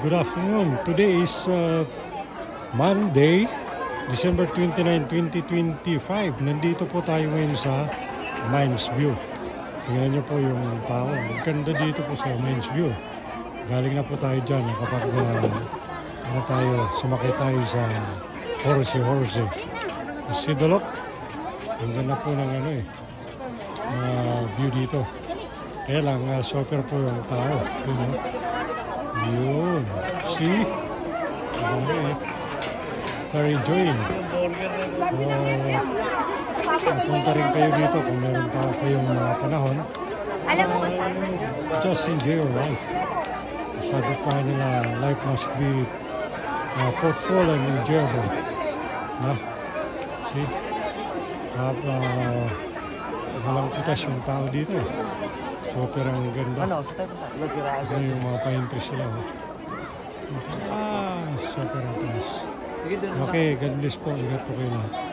Good afternoon. Today is Monday, December 29, 2025. Nandito po tayo ngayon sa Mines View. Tingnan nyo po yung tao. Maganda dito po sa Mines View. Galing na po tayo dyan kapag sumakay tayo sa Horsey. Sidolok. Ang ganda po ng view dito. Kaya lang, soccer po yung tao. Yun. See? They're enjoying. Punta rin kayo dito kung meron pa kayong mga panahon. Alam mo ba saan? Just enjoy your life. Sabi pa nila, life must be thoughtful and enjoyable. See? Walang pitas yung tao dito eh. Super ang ganda. Ano yung mga pine trees sila. Super ang pitas. Okay, God bless po. Ingat po kayo lahat.